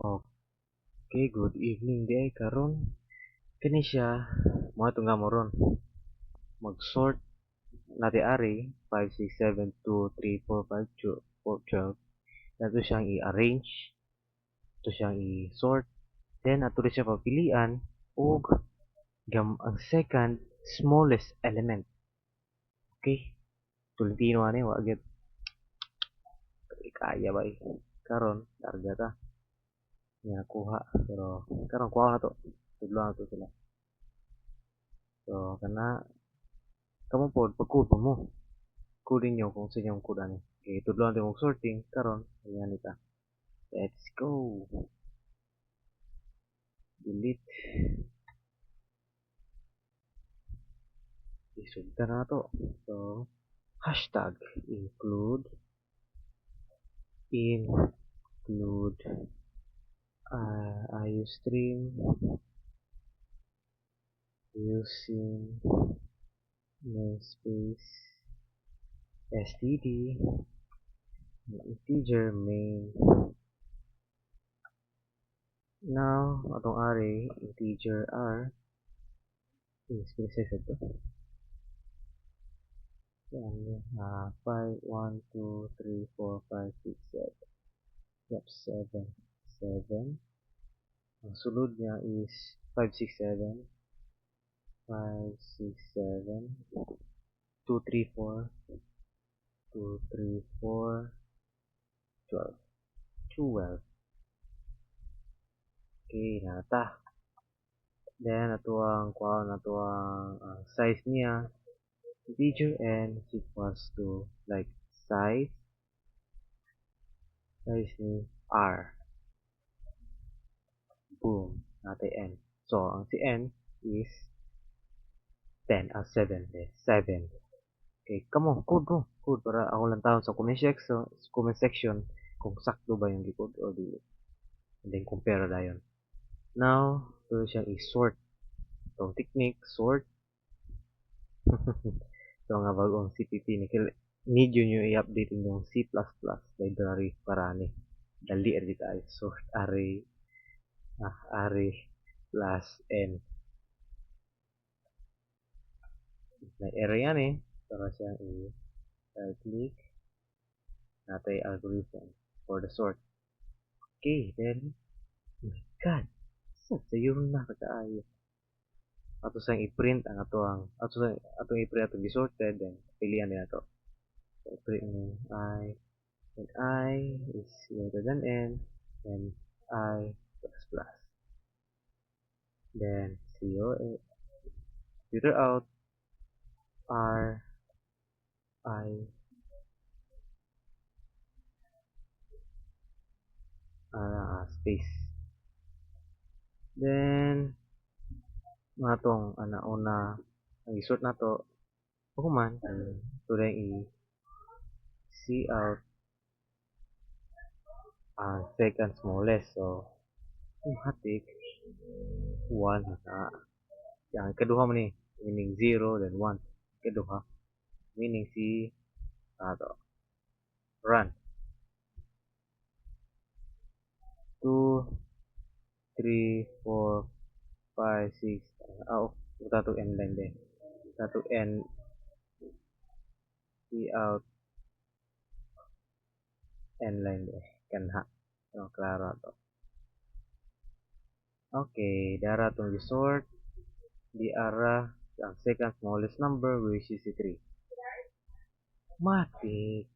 Okay, good evening day karon. Kini siya mga tunga mo ron. Mag-sort nati ari 5 6 7 2 3 4 5 4 12. Ato siyang i-arrange, ato siyang i-sort, then ato rin siya papilian og ang second smallest element. Okay? Tulintino ani wa gyud kaya ba karon targa ta. Nga kuha pero karon kuha na to. Tudlo na to sila. So kana kamo pod pagkuha mo. Kunin nyo kung sa inyong kudan. Okay, tudloan tayo mong sorting. Karon, ayan ita. Let's go. Delete. Isunta na to. So, hashtag include iostream using namespace std integer main. Now, atong array integer r spaces ito. Yan, 5, 1, 2, 3, 4, 5, 6, 7. Yep, 7. 7. Ang sulod niya is 5, 6, 7. 5, 6, 7. 2, 3, 4. 2, 3, 4. 12. 12. Okay, nata. Then, ito ang size niya. Integer n is equals to like size ni r. Boom. Natin n. So, ang si n is 10 7. 7. Okay, come on, code para ako lang tawon sa comment section kung sakto ba yung gicode o dili. And then compare dayon. Now, ito siyang i-sort. Itong technique, sort. Ito nga bagong CPP ni need nyo i-update yung C++ library para ni dali rin tayo. Sort array plus n. May error yan para siyang i-click natin algorithm for the sort. Okay, then oh my god, sayo na kakaayo. Ato sang i-print ang atong i-print atong sorted, then pilihan din ato. So, i-print ng I is greater than n, and I plus plus. Then filter out R I space. Then natong una ang i-sort nato human to then see out second smallest. So hatik 1 na yang kedua man ni meaning 0 then 1 kedua meaning si ato run 2 3 4 5 6 to end line din to end see out end line din kanha so klaro to. Okay, dara tong resort di ara ang second smallest number which is 3. Matik.